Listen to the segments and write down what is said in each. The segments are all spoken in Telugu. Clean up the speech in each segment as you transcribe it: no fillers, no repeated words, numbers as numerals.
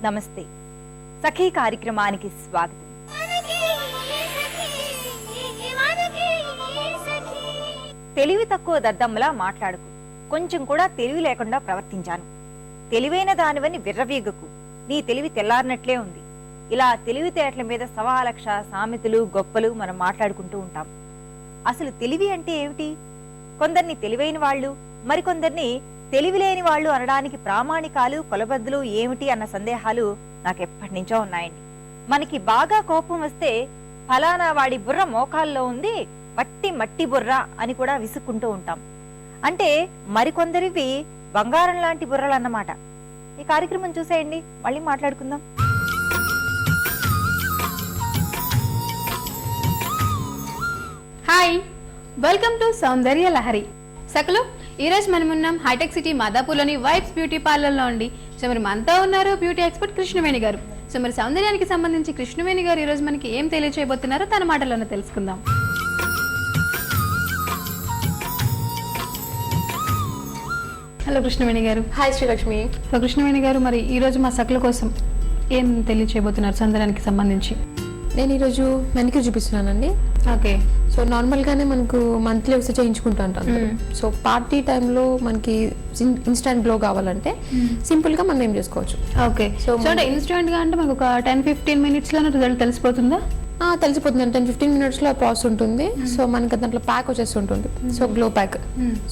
నమస్తే. సఖీ కార్యక్రమానికి స్వాగతం. తెలివి తక్కువ దద్దమ్మలా మాట్లాడుకు, కొంచెం కూడా తెలివి లేకుండా ప్రవర్తించాను. తెలివైన దానివని విర్రవీగకు, నీ తెలివి తెల్లారినట్లే ఉంది. ఇలా తెలివితేటల మీద సవాలక్ష సామెతలు గొప్పలు మనం మాట్లాడుకుంటూ ఉంటాం. అసలు తెలివి అంటే ఏమిటి? కొందరిని తెలివైన వాళ్ళు, మరికొందరిని తెలివిలేని వాళ్ళు అనడానికి ప్రామాణికాలు కొలబద్దలు ఏమిటి అన్న సందేహాలు నాకెప్పటి నుంచో ఉన్నాయండి. మనకి బాగా కోపం వస్తే ఫలానా వాడి బుర్ర మోకాల్లో ఉంది, మట్టి మట్టి బుర్ర అని కూడా విసుక్కుంటూ ఉంటాం. అంటే మరికొందరివి బంగారం లాంటి బుర్రలు అన్నమాట. ఈ కార్యక్రమం చూసేయండి, మళ్ళీ మాట్లాడుకుందాం. హాయ్, వెల్కమ్ టు సౌందర్య లహరి. సకలు ఈరోజు మనం ఉన్నాం హైటెక్ సిటీ మాదాపూర్లోని వైబ్స్ బ్యూటీ పార్లర్లో ఉండి. సో మరి మనతో ఉన్నారు బ్యూటీ ఎక్స్పర్ట్ కృష్ణవేణి గారు. సో మరి సౌందర్యానికి సంబంధించి కృష్ణవేణి గారు ఈరోజు మనకి ఏం తెలియచేయబోతున్నారో తన మాటల్లోనే తెలుసుకుందాం. హలో కృష్ణవేణి గారు. హాయ్ శ్రీలక్ష్మి. సో కృష్ణవేణి గారు, మరి ఈరోజు మా సకల కోసం ఏం తెలియచేయబోతున్నారు సౌందర్యానికి సంబంధించి? నేను ఈరోజు మెనిక్యూర్ చూపిస్తున్నానండి. ఓకే. సో నార్మల్గానే మనకు మంత్లీ ఒకసారి చేయించుకుంటూ ఉంటాం. సో పార్టీ టైంలో మనకి ఇన్స్టెంట్ గ్లో కావాలంటే సింపుల్గా మనం ఏం చేసుకోవచ్చు. ఓకే. సో అంటే ఇన్స్టెంట్గా అంటే మనకు ఒక 10-15 మినిట్స్లోనే రిజల్ట్ తెలిసిపోతుందా? తెలిసిపోతుంది. 10-15 మినిట్స్లో ప్రాసెస్ ఉంటుంది. సో మనకి దాంట్లో ప్యాక్ వచ్చేస్తుంటుంది. So glow pack.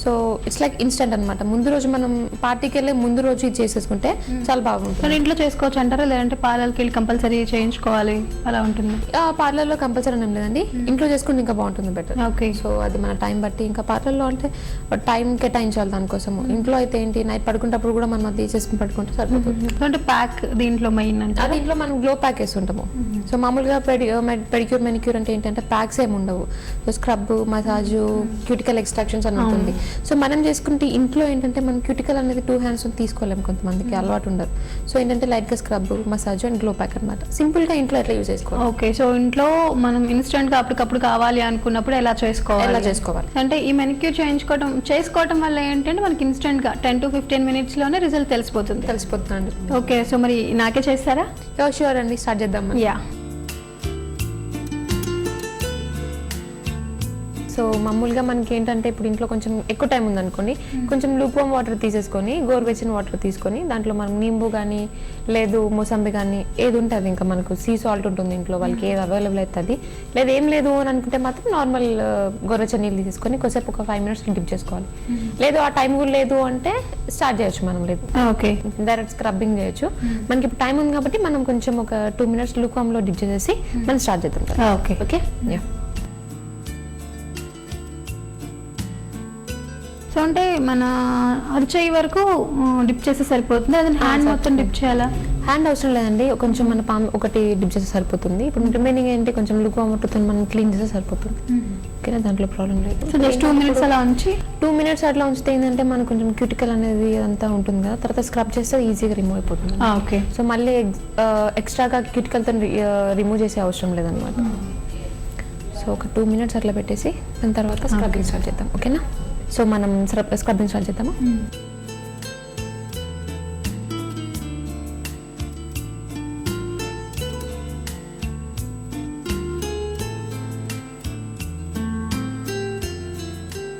So it's like instant అనమాట. ముందు రోజు మనం పార్టీకి వెళ్ళి ముందు రోజు ఇది చేసేసుకుంటే చాలా బాగుంటుంది. ఇంట్లో చేసుకోవచ్చు అంటారా, లేదంటే పార్లర్కి వెళ్ళి కంపల్సరీ చేయించుకోవాలి అలా ఉంటుంది? పార్లర్లో కంపల్సరీ ఏం లేదండి, ఇంట్లో చేసుకుంటే ఇంకా బాగుంటుంది, బెటర్. ఓకే. సో అది మన టైం బట్టి. ఇంకా పార్లర్లో అంటే టైం కేటాయించాలి దానికోసం. ఇంట్లో అయితే ఏంటి, నైట్ పడుకునేటప్పుడు కూడా మనం అది చేసుకుని పడుకుంటే సరిపోతుంది. అంటే ప్యాక్ దీంట్లో మెయిన్ అంటే దీంట్లో మనం గ్లో ప్యాక్ వేస్తుంటాము. సో మామూలుగా పెడిక్యూర్ మెనిక్యూర్ అంటే ఏంటంటే ప్యాక్స్ ఏమి ఉండవు. So scrub, massage, cuticle extractions అని ఉంటుంది. సో మనం చేసుకుంటే ఇంట్లో ఏంటంటే మనం క్యూటికల్ అనేది 2 hands తీసుకోలేము, కొంతమందికి అలవాటు ఉండదు. సో ఏంటంటే లైట్ గా scrub, massage and glow pack అనమాట. సింపుల్ గా ఇంట్లో ఎట్లా యూజ్ చేసుకోవాలి. ఓకే. సో ఇంట్లో మనం ఇన్స్టెంట్ గా అప్పటికప్పుడు కావాలి అనుకున్నప్పుడు ఎలా చేసుకోవాలి అంటే ఈ మెనిక్యూర్ చేసుకోవడం వల్ల ఏంటంటే మనకి ఇన్స్టెంట్ గా 10-15 మినిట్స్ లోనే రిజల్ట్ తెలిసిపోతుంది. ఓకే. సో మరి నాకే చేస్తారా? షూర్ అండి, స్టార్ట్ చేద్దాం. యా. సో మామూలుగా మనకి ఏంటంటే ఇప్పుడు ఇంట్లో కొంచెం ఎక్కువ టైం ఉందనుకోండి, కొంచెం లూప్వామ్ వాటర్ తీసేసుకొని, గోరువెచ్చని వాటర్ తీసుకొని దాంట్లో మనం నింబు కానీ లేదు మోసంబి కానీ ఏది ఉంటుంది, ఇంకా మనకు సీ సాల్ట్ ఉంటుంది ఇంట్లో, వాళ్ళకి ఏది అవైలబుల్ అవుతుంది. లేదు ఏం లేదు అని అనుకుంటే మాత్రం నార్మల్ గోరువెచ్చని నీళ్ళు తీసేసుకొని కొద్దిసేపు ఒక 5 minutes డిప్ చేసుకోవాలి. లేదు ఆ టైం కూడా లేదు అంటే స్టార్ట్ చేయొచ్చు మనం. లేదు ఓకే, డైరెక్ట్ స్క్రబ్బింగ్ చేయొచ్చు. మనకి ఇప్పుడు టైం ఉంది కాబట్టి మనం కొంచెం ఒక 2 minutes లూప్వామ్లో డిప్ చేసేసి మనం స్టార్ట్ చేద్దాం. ఓకే. ఓకే. సో అంటే మన అరచేయి వరకు డిప్ చేస్తే సరిపోతుంది, అదే హ్యాండ్ మొత్తం డిప్ చేయాలా? హ్యాండ్ అవసరం లేదండి, కొంచెం మన పామ్ ఒకటి డిప్ చేస్తే సరిపోతుంది. ఇప్పుడు రిమైనింగ్ ఏంటి, కొంచెం లుక్వామ్ వాటర్తో మనం క్లీన్ చేస్తే సరిపోతుంది. ఓకేనా, దాంట్లో ప్రాబ్లం లేదు. సో జస్ట్ 2 minutes అలా ఉంచి 2 minutes అట్లా ఉంచితే ఏంటంటే మనకు కొంచెం క్యూటికల్ అనేది అంతా ఉంటుంది కదా, తర్వాత స్క్రబ్ చేస్తే ఈజీగా రిమూవ్ అయిపోతుంది. ఓకే. సో మళ్ళీ ఎక్స్ట్రాగా క్యూటికల్తో రిమూవ్ చేసే అవసరం లేదనమాట. సో ఒక 2 minutes అట్లా పెట్టేసి దాని తర్వాత స్క్రబ్బింగ్ స్టార్ట్ చేద్దాం. ఓకేనా, సో మనం స్క్రబ్బింగ్ స్టార్ట్ చేద్దామా?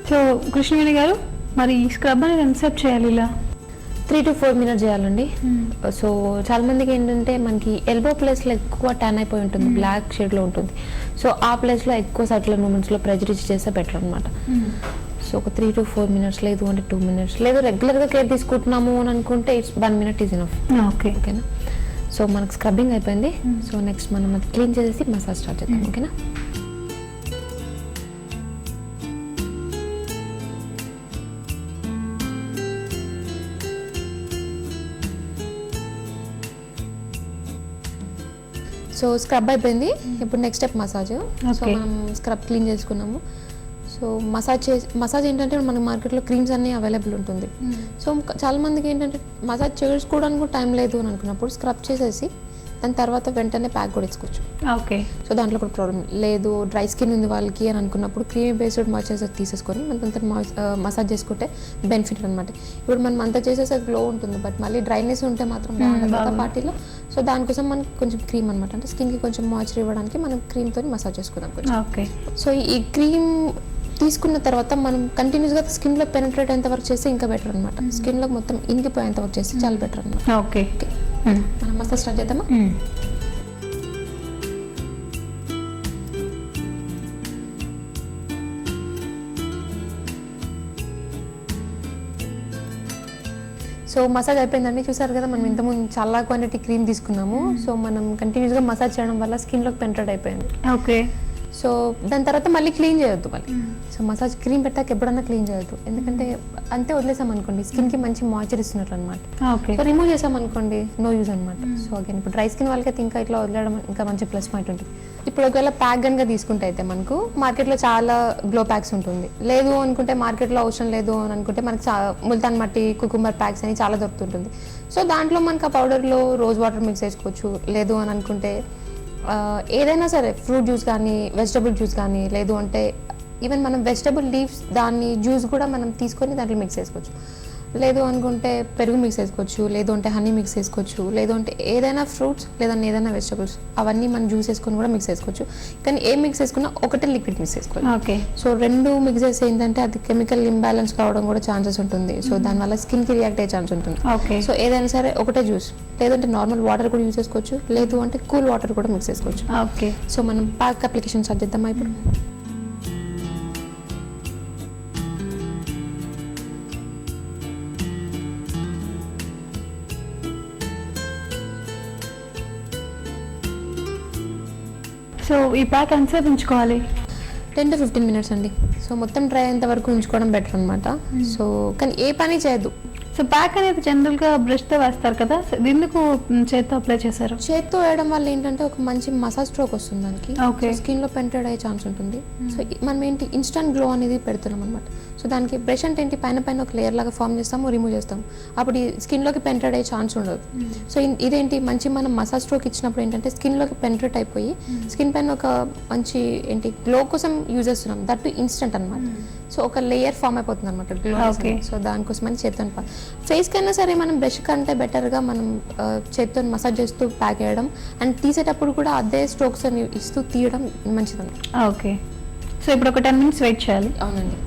సో కృష్ణవేణి గారు, మరి స్క్రబ్ అనేది ఎంతసేపు చేయాలి? ఇలా 3 to 4 minutes చేయాలండి. సో చాలా మందికి ఏంటంటే మనకి ఎల్బో ప్లేస్లో ఎక్కువ ట్యాన్ అయిపోయి ఉంటుంది, బ్లాక్ షేడ్లో ఉంటుంది. సో ఆ ప్లేస్లో ఎక్కువ సర్క్యులర్ మూమెంట్స్లో ప్రెజర్ చేస్తే బెటర్ అనమాట. సో ఒక 3 to 4 minutes, లేదు అంటే 2 minutes, లేదు రెగ్యులర్గా కేర్ తీసుకుంటున్నాము అని అనుకుంటే 1 minute ఈజ్ ఇనఫ్. ఓకే. ఓకేనా, సో మనకు స్క్రబ్బింగ్ అయిపోయింది. సో నెక్స్ట్ మనం అది క్లీన్ చేసేసి మసాజ్ స్టార్ట్ చేద్దాం. ఓకేనా, సో స్క్రబ్ అయిపోయింది. ఇప్పుడు నెక్స్ట్ స్టెప్ మసాజ్. సో మనం స్క్రబ్ క్లీన్ చేసుకున్నాము. సో మసాజ్ ఏంటంటే మన మార్కెట్లో క్రీమ్స్ అన్నీ అవైలబుల్ ఉంటుంది. సో చాలా మందికి ఏంటంటే మసాజ్ చేసుకోవడానికి టైం లేదు అని అనుకున్నప్పుడు స్క్రబ్ చేసేసి దాని తర్వాత వెంటనే ప్యాక్ కూడా ఇచ్చుకోవచ్చు. ఓకే. సో దాంట్లో కూడా ప్రాబ్లం లేదు. డ్రై స్కిన్ ఉంది వాళ్ళకి అని అనుకున్నప్పుడు క్రీమీ బేస్డ్ మాయిశ్చరైజర్ తీసేసుకొని అంత మసాజ్ చేసుకుంటే బెనిఫిట్ అనమాట. ఇప్పుడు మనం అంతా చేసేసే గ్లో ఉంటుంది, బట్ మళ్ళీ డ్రైనెస్ ఉంటే మాత్రం బాగుంటుంది. పార్టీలో సో దానికోసం మనకి కొంచెం క్రీమ్ అనమాట, అంటే స్కిన్కి కొంచెం మాయిశ్చర్ ఇవ్వడానికి మనం క్రీమ్తో మసాజ్ చేసుకుందాం కొంచెం. ఓకే. సో ఈ క్రీమ్ తీసుకున్న తర్వాత మనం కంటిన్యూస్గా స్కిన్లో పెనిట్రేట్ అయ్యేంత వరకు చేస్తే ఇంకా బెటర్ అనమాట. స్కిన్లో మొత్తం ఇంకిపోయేంత వరకు చేస్తే చాలా బెటర్ అనమాట. ఓకే. మనం మసాజ్ స్టార్ట్ చేద్దామా? సో మసాజ్ అయిపోయిందండి. చూసారు కదా, మనం ఇంతకుముందు చాలా క్వాంటిటీ క్రీమ్ తీసుకున్నాము. సో మనం కంటిన్యూస్గా మసాజ్ చేయడం వల్ల స్కిన్లోకి పెనిట్రేట్ అయిపోయింది. ఓకే. సో దాని తర్వాత మళ్ళీ క్లీన్ చేయొద్దు మళ్ళీ. సో మసాజ్ క్రీమ్ పెట్టాక ఎప్పుడన్నా క్లీన్ చేయొద్దు, ఎందుకంటే అంతే వదిలేసాం అనుకోండి స్కిన్కి మంచి మాయిశ్చర్ ఇస్తున్నట్లు అనమాట. ఓకే. సో రిమూవ్ చేసాం అనుకోండి నో యూజ్ అనమాట. సో అగైన్ ఇప్పుడు డ్రై స్కిన్ వాళ్ళకైతే ఇంకా ఇట్లా వదిలేయడం ఇంకా మంచి ప్లస్ పాయింట్ ఉంటుంది. ఇప్పుడు ఒకవేళ ప్యాక్ గన్గా తీసుకుంటే అయితే మనకు మార్కెట్లో చాలా గ్లో ప్యాక్స్ ఉంటుంది. లేదు అనుకుంటే మార్కెట్లో అవసరం లేదు అని అనుకుంటే మనకి ముల్తాన్ మట్టి, కుకుంబర్ ప్యాక్స్ అని చాలా దొరుకుతుంటుంది. సో దాంట్లో మనకు ఆ పౌడర్లో రోజ్ వాటర్ మిక్స్ చేసుకోవచ్చు. లేదు అని అనుకుంటే ఏదైనా సరే ఫ్రూట్ జ్యూస్ కానీ, వెజిటబుల్ జ్యూస్ కానీ, లేదు అంటే ఈవెన్ మనం వెజిటబుల్ లీవ్స్ దాన్ని జ్యూస్ కూడా మనం తీసుకొని దాంట్లో మిక్స్ చేసుకోవచ్చు. లేదు అనుకుంటే పెరుగు మిక్స్ చేసుకోవచ్చు, లేదు అంటే హనీ మిక్స్ చేసుకోవచ్చు, లేదు అంటే ఏదైనా ఫ్రూట్స్ లేదంటే ఏదైనా వెజిటబుల్స్ అవన్నీ మనం జ్యూస్ వేసుకొని కూడా మిక్స్ చేసుకోవచ్చు. కానీ ఏం మిక్స్ చేసుకున్నా ఒకటే లిక్విడ్ మిక్స్ చేసుకోవాలి. ఓకే. సో రెండు మిక్స్ చేస్తే ఏంటంటే అది కెమికల్ ఇంబ్యాలెన్స్ కావడం కూడా ఛాన్సెస్ ఉంటుంది. సో దానివల్ల స్కిన్కి రియాక్ట్ అయ్యే ఛాన్స్ ఉంటుంది. ఓకే. సో ఏదైనా సరే ఒకటే జ్యూస్, లేదంటే నార్మల్ వాటర్ కూడా యూజ్ చేసుకోవచ్చు, లేదు అంటే కూల్ వాటర్ కూడా మిక్స్ చేసుకోవచ్చు. ఓకే. సో మనం ప్యాక్ అప్లికేషన్ స్టార్ట్ చేద్దామా ఇప్పుడు? సో ఈ ప్యాక్ ఎంతసేపు ఉంచుకోవాలి? 10 to 15 minutes అండి. సో మొత్తం డ్రై అయ్యేంత వరకు ఉంచుకోవడం బెటర్ అనమాట. సో కానీ ఏ పని చేయొద్దు. సో ప్యాక్ అనేది జనరల్గా బ్రష్తో వేస్తారు కదా, సో ఎందుకు చేత్తో అప్లై చేశారు? చేత్తో వేయడం వల్ల ఏంటంటే ఒక మంచి మసాజ్ స్ట్రోక్ వస్తుంది దానికి. ఓకే. స్కిన్లో పెనిట్రేట్ అయ్యే ఛాన్స్ ఉంటుంది. సో మనం ఏంటి ఇన్స్టంట్ గ్లో అనేది పెడుతున్నాం అనమాట. సో దానికి బ్రష్ అంటే ఏంటి పైన ఒక లేయర్ లాగా ఫామ్ చేస్తాము, రిమూవ్ చేస్తాము. అప్పుడు ఈ స్కిన్లోకి పెనిట్రేట్ అయ్యే ఛాన్స్ ఉండదు. సో ఇదేంటి మంచి మనం మసాజ్ స్ట్రోక్ ఇచ్చినప్పుడు ఏంటంటే స్కిన్లోకి పెనిట్రేట్ అయిపోయి స్కిన్ పైన ఒక మంచి ఏంటి గ్లో కోసం యూజ్ చేస్తున్నాం, దట్ ఇన్స్టంట్ అనమాట. సో ఒక లేయర్ ఫామ్ అయిపోతుంది అనమాట గ్లో. సో దానికోసం అని చేత్తో ఫేస్ కైనా సరే మనం బ్రష్ కంటే బెటర్గా మనం చేత్తో మసాజ్ చేస్తూ ప్యాక్ చేయడం అండ్ తీసేటప్పుడు కూడా అదే స్ట్రోక్స్ అని ఇస్తూ తీయడం మంచిదన్నమాట. ఓకే. సో ఇప్పుడు ఒక 10 minutes వెయిట్ చేయాలి. అవునండి.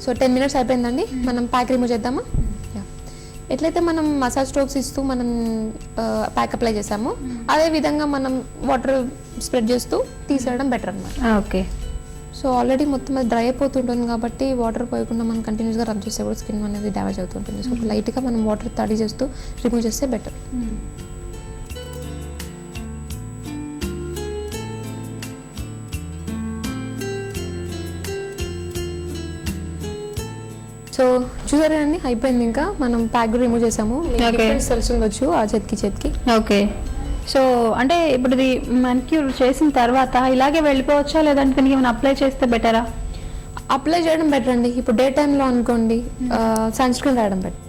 సో 10 minutes అయిపోయిందండి. మనం ప్యాక్ రిమూవ్ చేద్దామా? ఎట్లయితే మనం మసాజ్ స్ట్రోక్స్ ఇస్తూ మనం ప్యాక్ అప్లై చేసామో అదే విధంగా మనం వాటర్ స్ప్రెడ్ చేస్తూ తీసేయడం బెటర్ అనమాట. ఓకే. సో ఆల్రెడీ మొత్తం అది డ్రై అయిపోతుంటుంది కాబట్టి వాటర్ పోయకుండా మనం కంటిన్యూస్గా రబ్ చేస్తే కూడా స్కిన్ అనేది డ్యామేజ్ అవుతుంటుంది. సో లైట్గా మనం వాటర్ తడి చేస్తూ రిమూవ్ చేస్తే బెటర్. సో చూసారండి అయిపోయింది. ఇంకా మనం ప్యాక్ రిమూవ్ చేసాము. తెలుసుండొచ్చు ఆ చేతికి. ఓకే. సో అంటే ఇప్పుడు ఇది మానిక్యూర్ చేసిన తర్వాత ఇలాగే వెళ్ళిపోవచ్చా, లేదంటే దీనికి ఏమైనా అప్లై చేస్తే బెటరా? అప్లై చేయడం బెటర్ అండి. ఇప్పుడు డే టైంలో అనుకోండి సన్ స్క్రీన్ రాయడం బెటర్.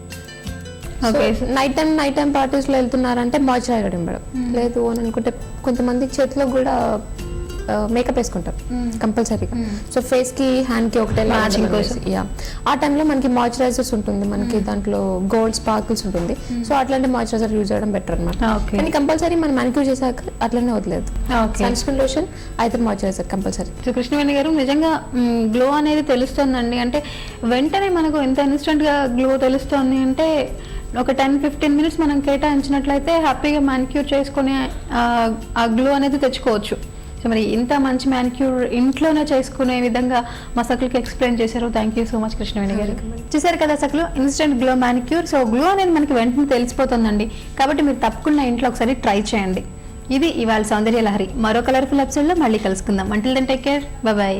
ఓకే. నైట్ టైం పార్టీస్లో వెళ్తున్నారంటే మాయిశ్చరైజర్ రాయడం బెటర్. లేదు అని అనుకుంటే కొంతమంది చేతిలో కూడా మేకప్ వేసుకుంటారు కంపల్సరీగా. సో ఫేస్కి హ్యాండ్కి ఒకటే ఆ టైంలో మనకి మాయిశ్చరైజర్స్ ఉంటుంది, మనకి దాంట్లో గోల్డ్ స్పార్కిల్స్ ఉంటుంది. సో అట్లాంటి మాయిశ్చరైజర్ యూజ్ చేయడం బెటర్ అనమాట. కానీ కంపల్సరీ మనం మానిక్యూర్ చేశాక అట్లనే వదిలేదు. సన్ స్క్రీన్ లోషన్ అయితే మాయిశ్చరైజర్ కంపల్సరీ. సో కృష్ణవేణి గారు నిజంగా గ్లో అనేది తెలుస్తుందండి. అంటే వెంటనే మనకు ఎంత ఇన్స్టెంట్గా గ్లో తెలుస్తుంది అంటే ఒక 10-15 minutes మనం కేటాయించినట్లయితే హ్యాపీగా మానిక్యూర్ చేసుకొని ఆ గ్లో అనేది తెచ్చుకోవచ్చు. సో మరి ఇంత మంచి మానిక్యూర్ ఇంట్లోనే చేసుకునే విధంగా మా సకులకి ఎక్స్ప్లెయిన్ చేశారు. Thank you so much Krishnaveni garu. చూసారు కదా సకులు, instant glow manicure. So glow అనేది మనకి వెంటనే తెలిసిపోతుందండి, కాబట్టి మీరు తప్పకుండా ఇంట్లో ఒకసారి ట్రై చేయండి. ఇది ఇవాళ సౌందర్య లహరి. మరో కలర్ఫుల్ ఎపిసోడ్లో మళ్ళీ కలుసుకుందాం. Until then take care, bye by.